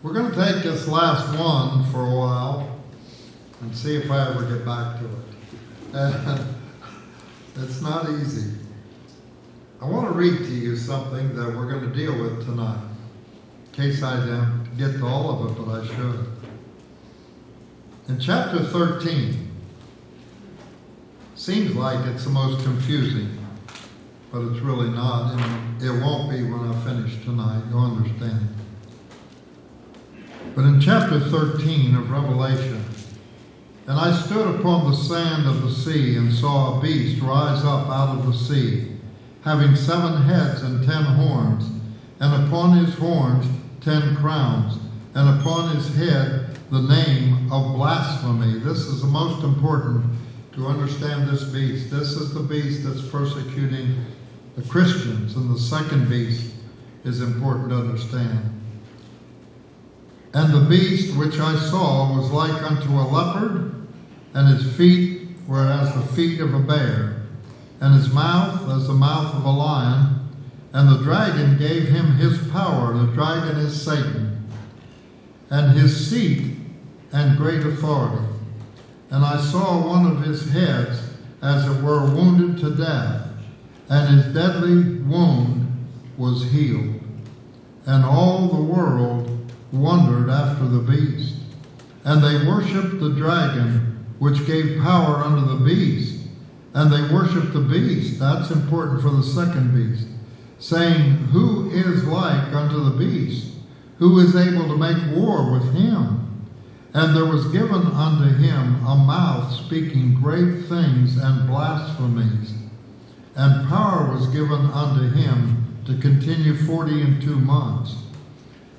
We're going to take this last one for a while and see if I ever get back to it. It's not easy. I want to read to you something that we're going to deal with tonight. In case I don't get to all of it, but I should. In chapter 13, seems like it's the most confusing, but it's really not, and it won't be when I finish tonight. You'll understand. But in chapter 13 of Revelation, and I stood upon the sand of the sea and saw a beast rise up out of the sea, having 7 heads and 10 horns, and upon his horns 10 crowns, and upon his head the name of blasphemy. This is the most important to understand this beast. This is the beast that's persecuting the Christians, and the second beast is important to understand. And the beast which I saw was like unto a leopard, and his feet were as the feet of a bear, and his mouth as the mouth of a lion. And the dragon gave him his power. The dragon is Satan, and his seat and great authority. And I saw one of his heads as it were wounded to death, and his deadly wound was healed. And all the world wondered after the beast. And they worshipped the dragon, which gave power unto the beast. And they worshipped the beast. That's important for the second beast, saying, Who is like unto the beast? Who is able to make war with him? And there was given unto him a mouth speaking great things and blasphemies. And power was given unto him to continue 42 months.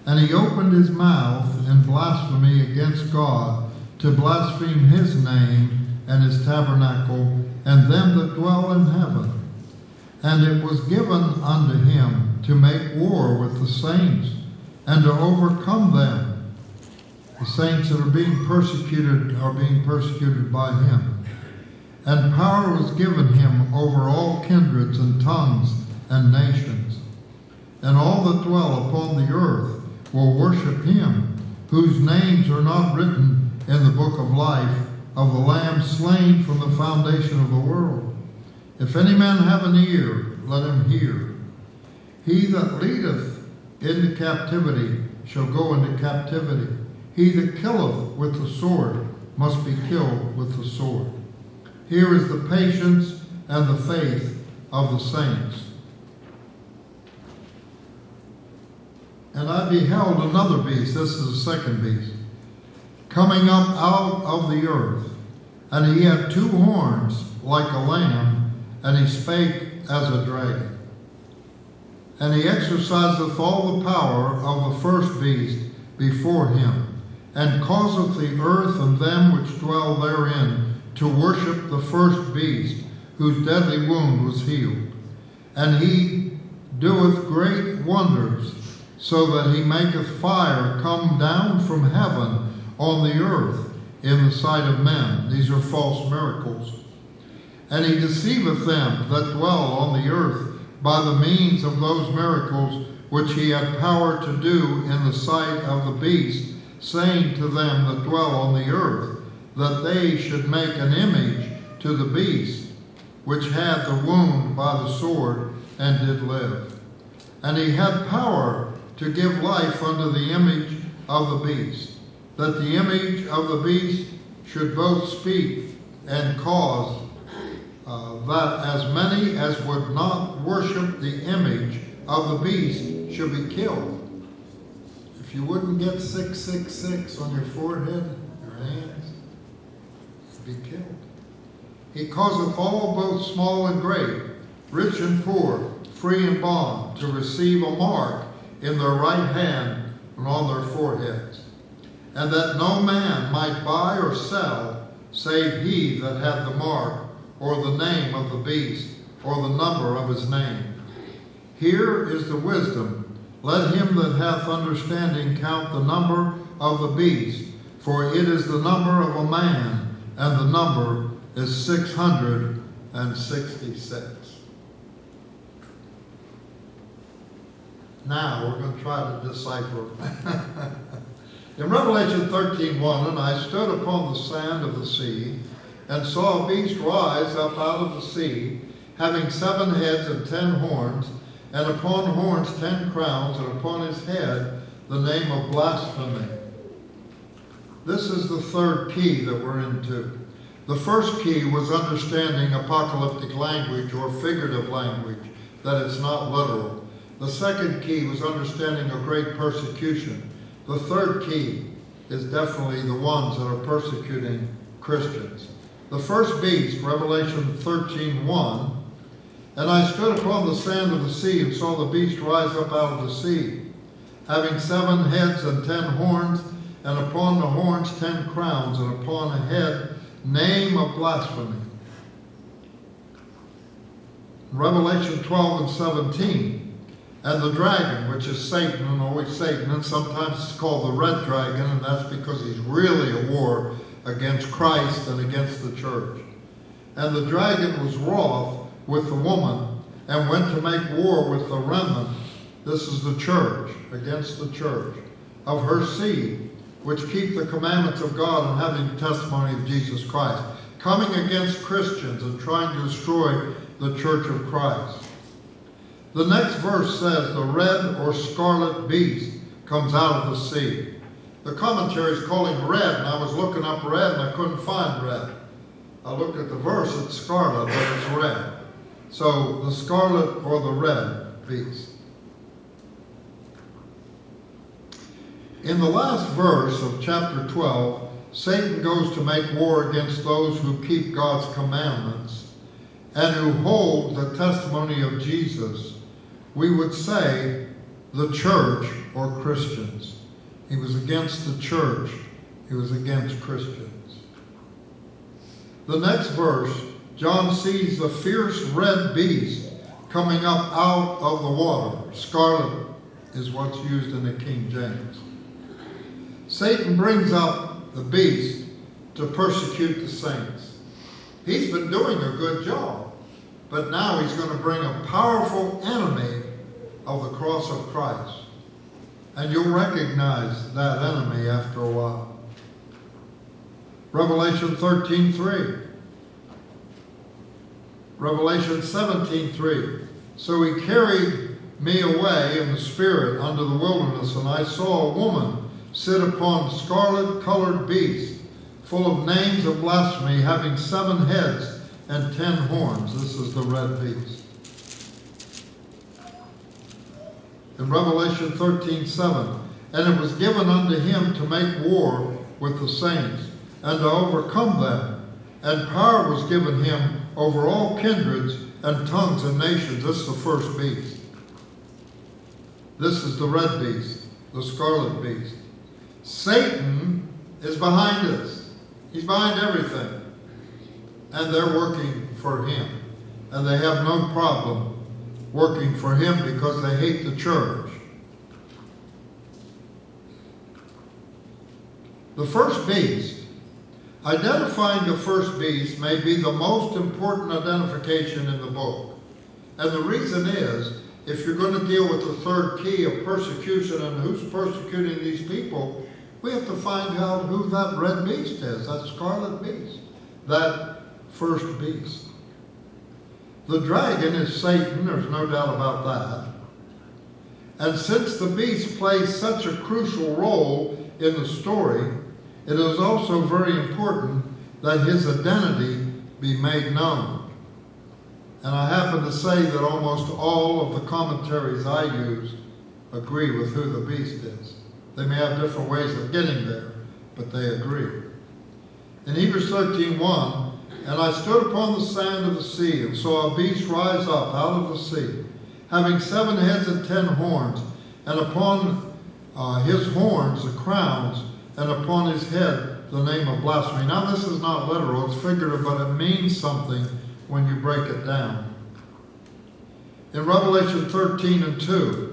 And he opened his mouth in blasphemy against God, to blaspheme his name and his tabernacle, and them that dwell in heaven. And it was given unto him to make war with the saints, and to overcome them. The saints that are being persecuted by him. And power was given him over all kindreds and tongues and nations. And all that dwell upon the earth will worship him, whose names are not written in the book of life of the Lamb slain from the foundation of the world. If any man have an ear, let him hear. He that leadeth into captivity shall go into captivity. He that killeth with the sword must be killed with the sword. Here is the patience and the faith of the saints. And I beheld another beast, this is the second beast, coming up out of the earth. And he had 2 horns like a lamb, and he spake as a dragon. And he exerciseth all the power of the first beast before him, and causeth the earth and them which dwell therein to worship the first beast, whose deadly wound was healed. And he doeth great wonders, so that he maketh fire come down from heaven on the earth in the sight of men. These are false miracles. And he deceiveth them that dwell on the earth by the means of those miracles which he had power to do in the sight of the beast, saying to them that dwell on the earth, that they should make an image to the beast, which had the wound by the sword, and did live. And he had power to give life unto the image of the beast, that the image of the beast should both speak and cause that as many as would not worship the image of the beast should be killed. If you wouldn't get 666 on your forehead, your hands, you'd be killed. He causeth all, both small and great, rich and poor, free and bond, to receive a mark in their right hand and on their foreheads, and that no man might buy or sell, save he that had the mark, or the name of the beast, or the number of his name. Here is the wisdom. Let him that hath understanding count the number of the beast, for it is the number of a man, and the number is 666. Now we're going to try to decipher. In Revelation 13:1, and I stood upon the sand of the sea, and saw a beast rise up out of the sea, having 7 heads and 10 horns, and upon horns 10 crowns, and upon his head the name of blasphemy. This is the third key that we're into. The first key was understanding apocalyptic language or figurative language, that it's not literal. The second key was understanding a great persecution. The third key is definitely the ones that are persecuting Christians. The first beast, Revelation 13:1, and I stood upon the sand of the sea and saw the beast rise up out of the sea, having 7 heads and 10 horns, and upon the horns 10 crowns, and upon a head name of blasphemy. Revelation 12 and 17. And the dragon, which is Satan, and always Satan, and sometimes it's called the red dragon, and that's because he's really a war against Christ and against the church. And the dragon was wroth with the woman, and went to make war with the remnant, this is the church, against the church, of her seed, which keep the commandments of God and having the testimony of Jesus Christ, coming against Christians and trying to destroy the church of Christ. The next verse says the red or scarlet beast comes out of the sea. The commentaries call him red, and I was looking up red and I couldn't find red. I looked at the verse, it's scarlet, but it's red. So the scarlet or the red beast. In the last verse of chapter 12, Satan goes to make war against those who keep God's commandments and who hold the testimony of Jesus. We would say the church or Christians. He was against the church. He was against Christians. The next verse, John sees the fierce red beast coming up out of the water. Scarlet is what's used in the King James. Satan brings up the beast to persecute the saints. He's been doing a good job, but now he's going to bring a powerful enemy of the cross of Christ. And you'll recognize that enemy after a while. Revelation 13:3. Revelation 17:3. So he carried me away in the spirit unto the wilderness, and I saw a woman sit upon scarlet-colored beast, full of names of blasphemy, having 7 heads and 10 horns. This is the red beast. In Revelation 13:7, and it was given unto him to make war with the saints, and to overcome them. And power was given him over all kindreds and tongues and nations. This is the first beast. This is the red beast, the scarlet beast. Satan is behind this. He's behind everything. And they're working for him. And they have no problem working for him because they hate the church. The first beast, identifying the first beast may be the most important identification in the book. And the reason is, if you're going to deal with the third key of persecution and who's persecuting these people, we have to find out who that red beast is, that scarlet beast, that first beast. The dragon is Satan, there's no doubt about that. And since the beast plays such a crucial role in the story, it is also very important that his identity be made known. And I happen to say that almost all of the commentaries I use agree with who the beast is. They may have different ways of getting there, but they agree. In Hebrews 13:1, and I stood upon the sand of the sea, and saw a beast rise up out of the sea, having 7 heads and 10 horns, and upon his horns the crowns, and upon his head the name of blasphemy. Now this is not literal, it's figurative, but it means something when you break it down. In Revelation 13:2,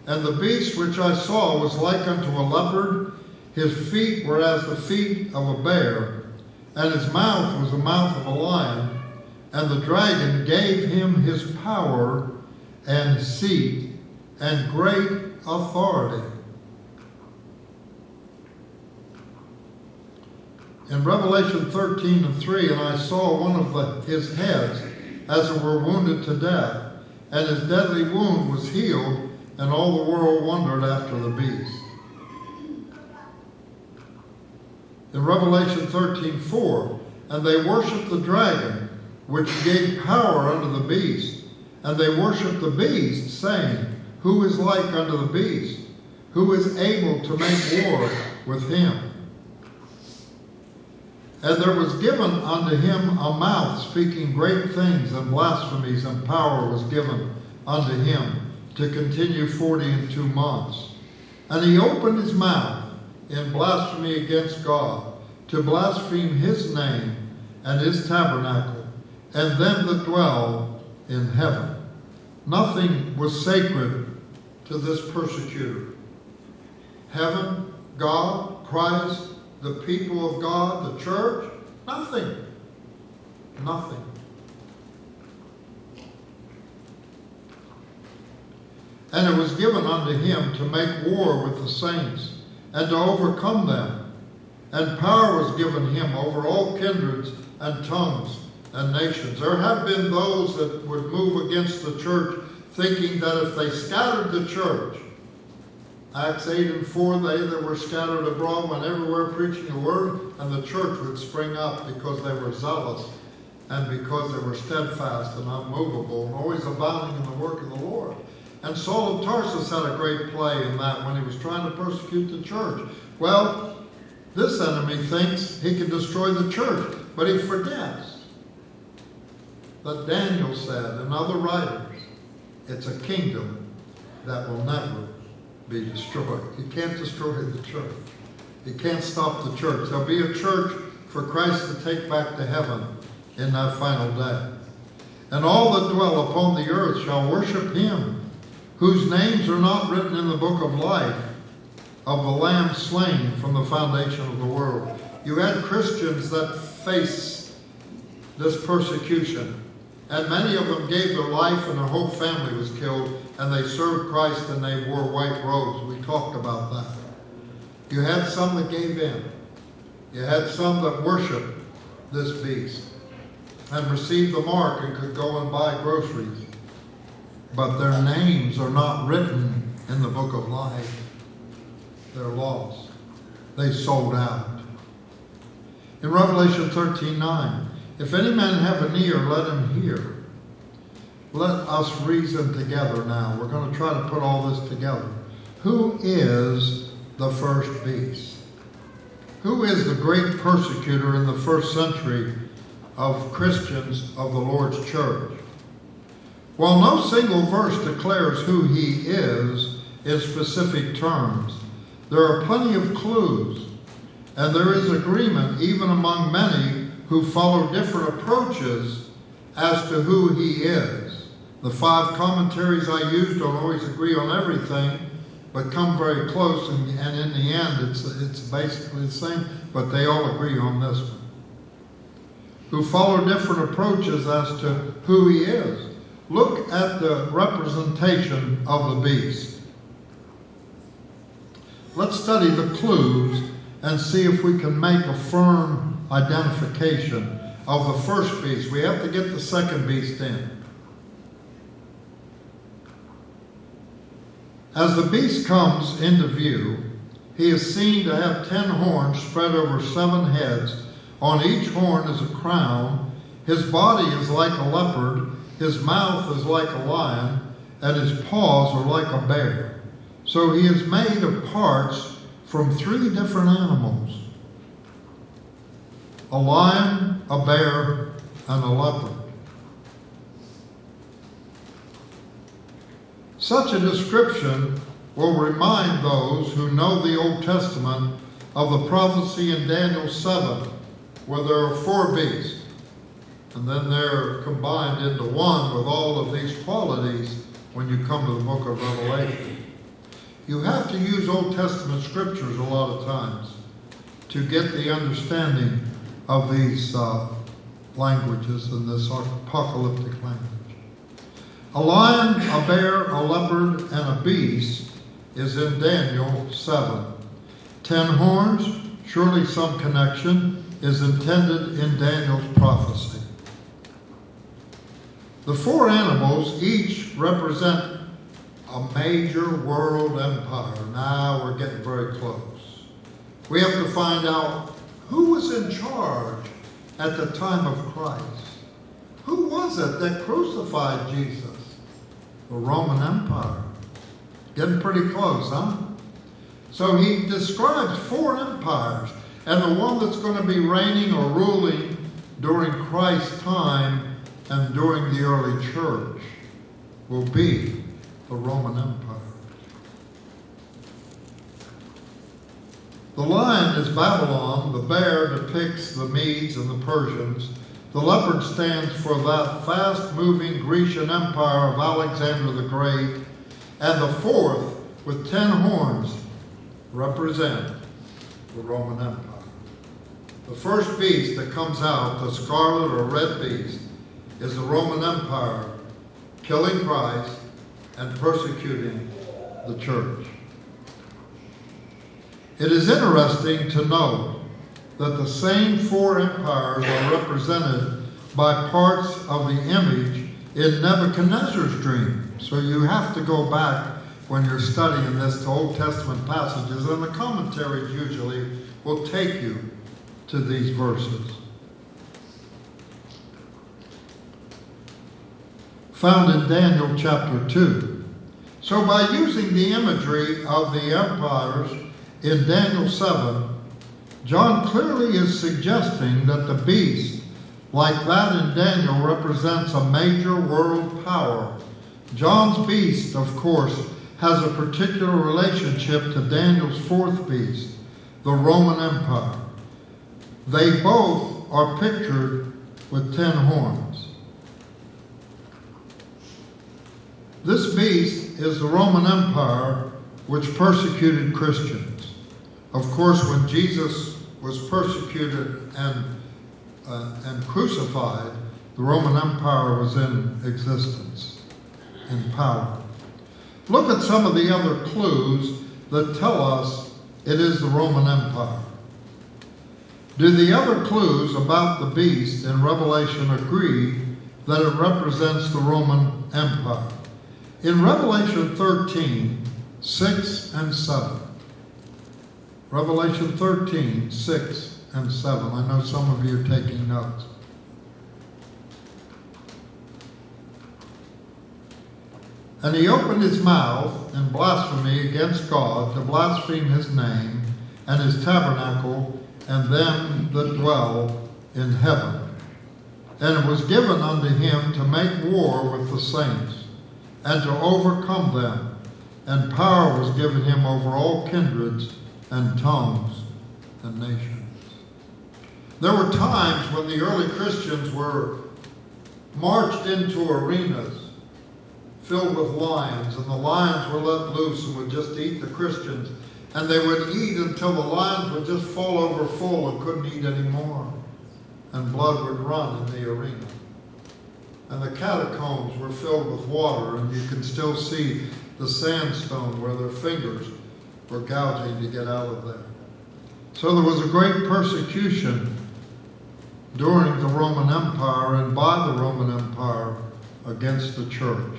and the beast which I saw was like unto a leopard, his feet were as the feet of a bear, and his mouth was the mouth of a lion, and the dragon gave him his power and seat and great authority. In Revelation 13:3, and I saw one of his heads as it were wounded to death, and his deadly wound was healed, and all the world wondered after the beast. In Revelation 13:4, and they worshiped the dragon, which gave power unto the beast, and they worshiped the beast, saying, Who is like unto the beast? Who is able to make war with him? And there was given unto him a mouth speaking great things and blasphemies, and power was given unto him to continue 42 months. And he opened his mouth in blasphemy against God, to blaspheme his name and his tabernacle, and them that dwell in heaven. Nothing was sacred to this persecutor. Heaven, God, Christ, the people of God, the church, nothing. Nothing. And it was given unto him to make war with the saints and to overcome them. And power was given him over all kindreds and tongues and nations. There have been those that would move against the church, thinking that if they scattered the church, Acts 8:4, they that were scattered abroad went everywhere preaching the word, and the church would spring up because they were zealous and because they were steadfast and unmovable and always abounding in the work of the Lord. And Saul of Tarsus had a great play in that when he was trying to persecute the church. Well, this enemy thinks he can destroy the church, but he forgets that Daniel said, and other writers, it's a kingdom that will never be destroyed. You can't destroy the church. You can't stop the church. There'll be a church for Christ to take back to heaven in that final day. And all that dwell upon the earth shall worship him, whose names are not written in the book of life of the Lamb slain from the foundation of the world. You had Christians that faced this persecution, and many of them gave their life, and their whole family was killed, and they served Christ, and they wore white robes. We talked about that. You had some that gave in. You had some that worshiped this beast and received the mark and could go and buy groceries. But their names are not written in the book of life. They're lost. They sold out. In Revelation 13:9, if any man have an ear, let him hear. Let us reason together now. We're going to try to put all this together. Who is the first beast? Who is the great persecutor in the first century of Christians of the Lord's church? While no single verse declares who he is in specific terms, there are plenty of clues, and there is agreement even among many who follow different approaches as to who he is. The 5 commentaries I use don't always agree on everything, but come very close, and in the end it's basically the same, but they all agree on this one. Who follow different approaches as to who he is. Look at the representation of the beast. Let's study the clues and see if we can make a firm identification of the first beast. We have to get the second beast in. As the beast comes into view, he is seen to have 10 horns spread over 7 heads. On each horn is a crown. His body is like a leopard. His mouth is like a lion, and his paws are like a bear. So he is made of parts from 3 different animals: a lion, a bear, and a leopard. Such a description will remind those who know the Old Testament of the prophecy in Daniel 7, where there are 4 beasts, and then they're combined into one with all of these qualities when you come to the book of Revelation. You have to use Old Testament scriptures a lot of times to get the understanding of these languages and this apocalyptic language. A lion, a bear, a leopard, and a beast is in Daniel 7. 10 horns, surely some connection, is intended in Daniel's prophecy. The 4 animals each represent a major world empire. Now we're getting very close. We have to find out who was in charge at the time of Christ. Who was it that crucified Jesus? The Roman Empire. Getting pretty close, huh? So he describes 4 empires, and the one that's going to be reigning or ruling during Christ's time and during the early church will be the Roman Empire. The lion is Babylon, the bear depicts the Medes and the Persians, the leopard stands for that fast-moving Grecian empire of Alexander the Great, and the 4th, with 10 horns, represent the Roman Empire. The first beast that comes out, the scarlet or red beast, is the Roman Empire killing Christ and persecuting the church. It is interesting to note that the same 4 empires are represented by parts of the image in Nebuchadnezzar's dream. So you have to go back when you're studying this to Old Testament passages, and the commentaries usually will take you to these verses. Found in Daniel chapter 2. So by using the imagery of the empires in Daniel 7, John clearly is suggesting that the beast, like that in Daniel, represents a major world power. John's beast, of course, has a particular relationship to Daniel's 4th beast, the Roman Empire. They both are pictured with 10 horns. This beast is the Roman Empire which persecuted Christians. Of course, when Jesus was persecuted and crucified, the Roman Empire was in existence, in power. Look at some of the other clues that tell us it is the Roman Empire. Do the other clues about the beast in Revelation agree that it represents the Roman Empire? In Revelation 13, 6 and 7. Revelation 13, 6 and 7. I know some of you are taking notes. And he opened his mouth in blasphemy against God to blaspheme his name and his tabernacle and them that dwell in heaven. And it was given unto him to make war with the saints and to overcome them. And power was given him over all kindreds and tongues and nations. There were times when the early Christians were marched into arenas filled with lions, and the lions were let loose and would just eat the Christians, and they would eat until the lions would just fall over full and couldn't eat anymore, and blood would run in the arena. And the catacombs were filled with water, and you can still see the sandstone where their fingers were gouging to get out of there. So there was a great persecution during the Roman Empire and by the Roman Empire against the church.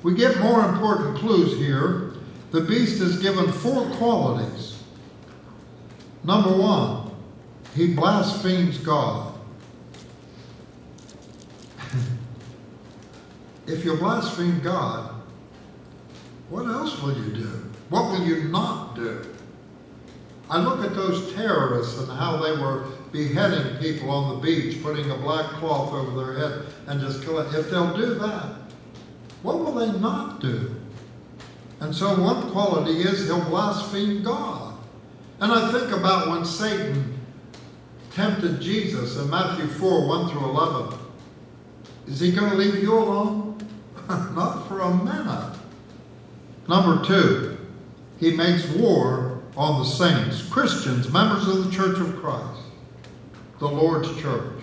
We get more important clues here. The beast is given 4 qualities. Number 1, he blasphemes God. If you blaspheme God, what else will you do? What will you not do? I look at those terrorists and how they were beheading people on the beach, putting a black cloth over their head and just killing. If they'll do that, what will they not do? And so one quality is he'll blaspheme God. And I think about when Satan tempted Jesus in Matthew 4, 1 through 11. Is he going to leave you alone? Not for a minute. Number 2, he makes war on the saints, Christians, members of the Church of Christ, the Lord's church.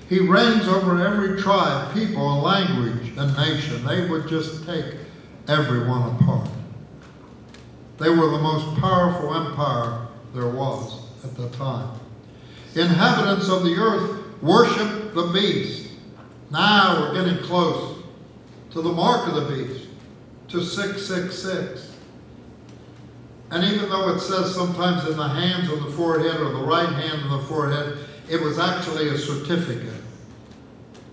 He reigns over every tribe, people, and language, and nation. They would just take everyone apart. They were the most powerful empire there was at the time. Inhabitants of the earth worship the beast. Now we're getting close to the mark of the beast, to 666. And even though it says sometimes in the hands on the forehead or the right hand on the forehead, it was actually a certificate.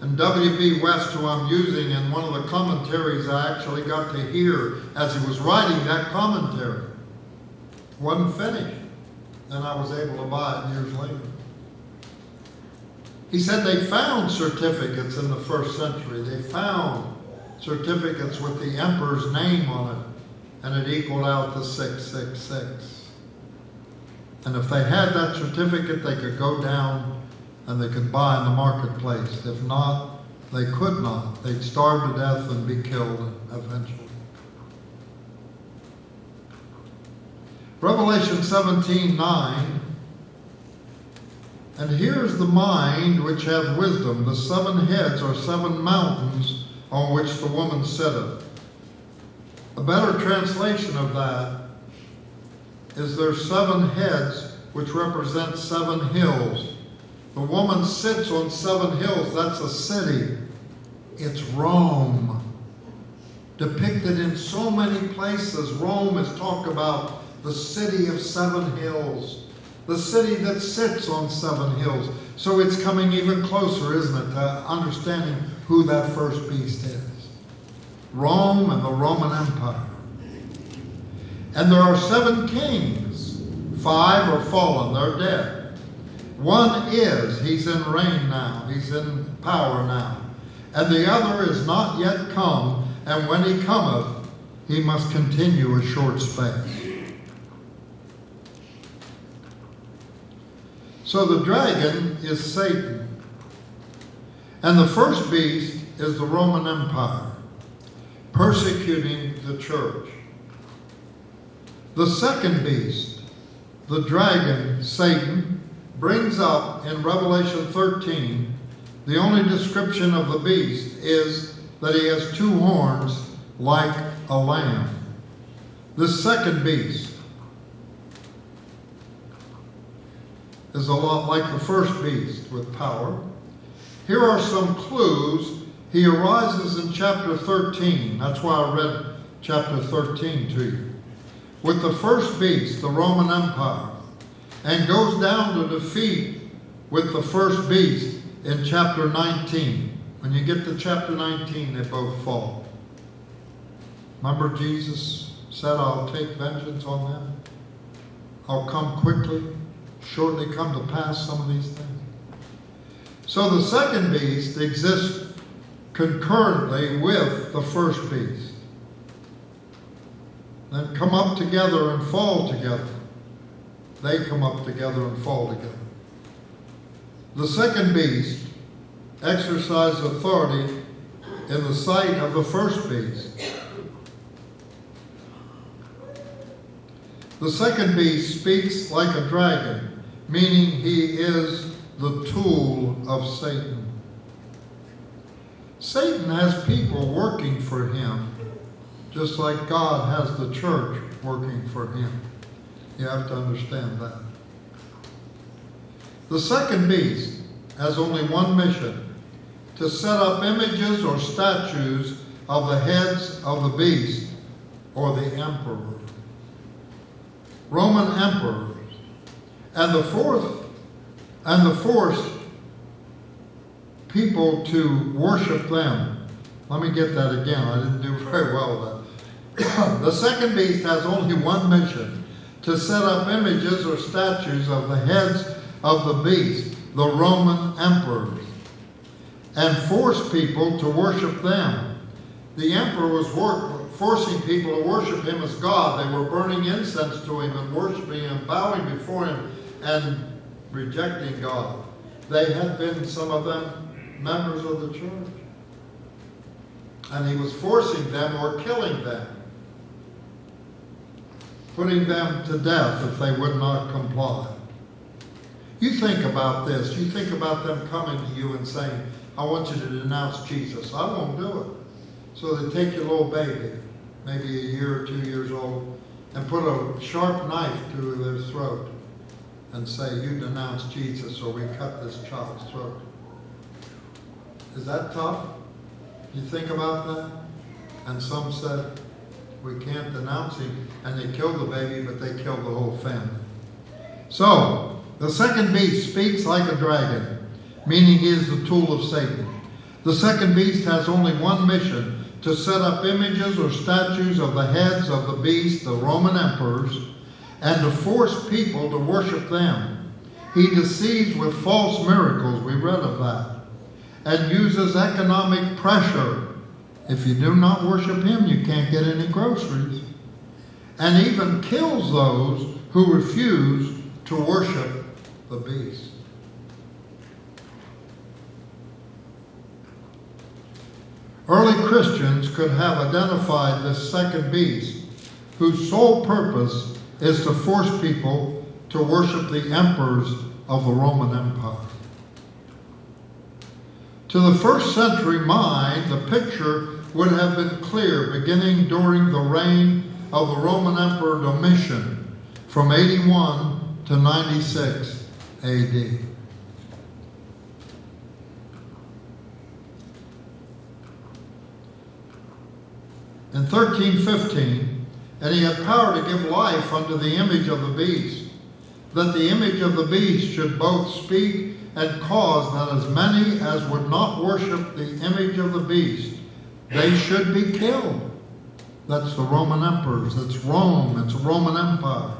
And W.B. West, who I'm using in one of the commentaries I actually got to hear as he was writing that commentary, wasn't finished. Then I was able to buy it years later. He said they found certificates in the first century. They found certificates with the emperor's name on it, and it equaled out to 666. And if they had that certificate, they could go down and they could buy in the marketplace. If not, they could not. They'd starve to death and be killed eventually. Revelation 17:9. And here's the mind which hath wisdom. The 7 heads are 7 mountains on which the woman sitteth. A better translation of that is there's 7 heads which represent 7 hills. The woman sits on 7 hills. That's a city. It's Rome. Depicted in so many places, Rome is talked about the city of 7 hills. The city that sits on 7 hills. So it's coming even closer, isn't it, to understanding who that first beast is. Rome and the Roman Empire. And there are 7 kings. 5 are fallen, they're dead. 1 is, he's in reign now, he's in power now. And the other is not yet come, and when he cometh, he must continue a short space. So the dragon is Satan. And the first beast is the Roman Empire, persecuting the church. The second beast, the dragon, Satan, brings up in Revelation 13, the only description of the beast is that he has 2 horns like a lamb. The second beast is a lot like the first beast with power. Here are some clues. He arises in chapter 13. That's why I read chapter 13 to you. With the first beast, the Roman Empire, and goes down to defeat with the first beast in chapter 19. When you get to chapter 19, they both fall. Remember Jesus said, I'll take vengeance on them. I'll come quickly. Shortly come to pass some of these things. So the second beast exists concurrently with the first beast. Then come up together and fall together. They come up together and fall together. The second beast exercises authority in the sight of the first beast. The second beast speaks like a dragon, meaning he is the tool of Satan. Satan has people working for him, just like God has the church working for him. You have to understand that. The second beast has only one mission: to set up images or statues of the heads of the beast or the emperor. Roman emperors. And the fourth people to worship them. Let me get that again. I didn't do very well with that. The second beast has only one mission: to set up images or statues of the heads of the beast, the Roman emperors, and force people to worship them. The emperor was forcing people to worship him as God. They were burning incense to him and worshiping him, bowing before him, and rejecting God. They had been, some of them, members of the church. And he was forcing them or killing them, putting them to death if they would not comply. You think about this. You think about them coming to you and saying, I want you to denounce Jesus. I won't do it. So they take your little baby, maybe a year or 2 years old, and put a sharp knife through their throat and say, you denounce Jesus or we cut this child's throat. Is that tough? You think about that? And some said, we can't denounce him. And they killed the baby, but they killed the whole family. So, the second beast speaks like a dragon, meaning he is the tool of Satan. The second beast has only one mission, to set up images or statues of the heads of the beast, the Roman emperors, and to force people to worship them. He deceives with false miracles, we read of that, and uses economic pressure. If you do not worship him, you can't get any groceries. And even kills those who refuse to worship the beast. Early Christians could have identified this second beast, whose sole purpose is to force people to worship the emperors of the Roman Empire. To the first century mind, the picture would have been clear beginning during the reign of the Roman Emperor Domitian from 81 to 96 AD. In 1315, and he had power to give life unto the image of the beast, that the image of the beast should both speak and cause that as many as would not worship the image of the beast, they should be killed. That's the Roman emperors. That's Rome. It's a Roman Empire.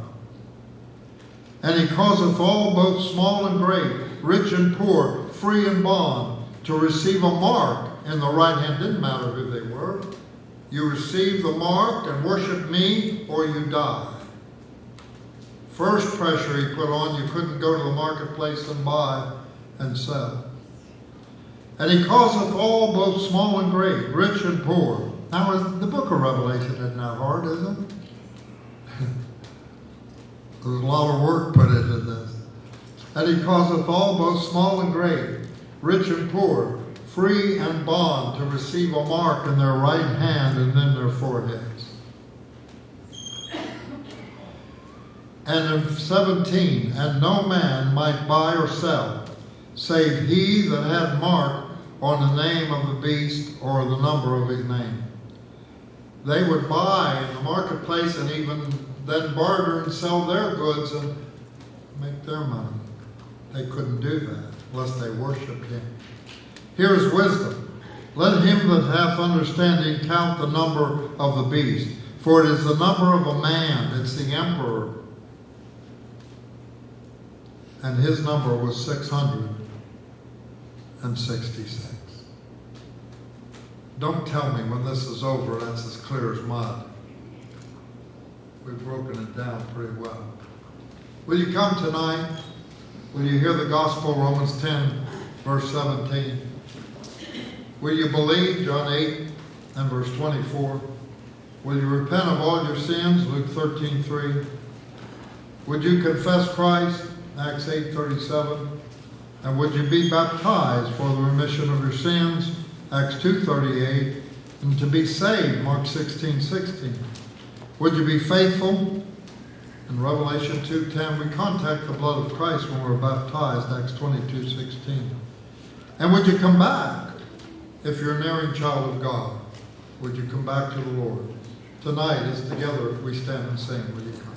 And he causeth all, both small and great, rich and poor, free and bond, to receive a mark in the right hand. Didn't matter who they were. You receive the mark and worship me, or you die. First pressure he put on, you couldn't go to the marketplace and buy and sell. And he causeth all, both small and great, rich and poor. Now, the book of Revelation isn't that hard, is it? There's a lot of work put into this. And he causeth all, both small and great, rich and poor, free and bond, to receive a mark in their right hand and in their foreheads. And in 17, and no man might buy or sell, save he that had mark on the name of the beast or the number of his name. They would buy in the marketplace and even then barter and sell their goods and make their money. They couldn't do that unless they worshiped him. Here is wisdom. Let him that hath understanding count the number of the beast, for it is the number of a man. It's the emperor. And his number was 666. Don't tell me when this is over that's as clear as mud. We've broken it down pretty well. Will you come tonight? Will you hear the gospel, Romans 10, verse 17? Will you believe, John 8 and verse 24? Will you repent of all your sins, Luke 13:3? Would you confess Christ, Acts 8:37? And would you be baptized for the remission of your sins, Acts 2:38? And to be saved, Mark 16:16. Would you be faithful? In Revelation 2:10, we contact the blood of Christ when we're baptized, Acts 22:16. And would you come back? If you're an erring child of God, would you come back to the Lord? Tonight, as together we stand and sing, will you come?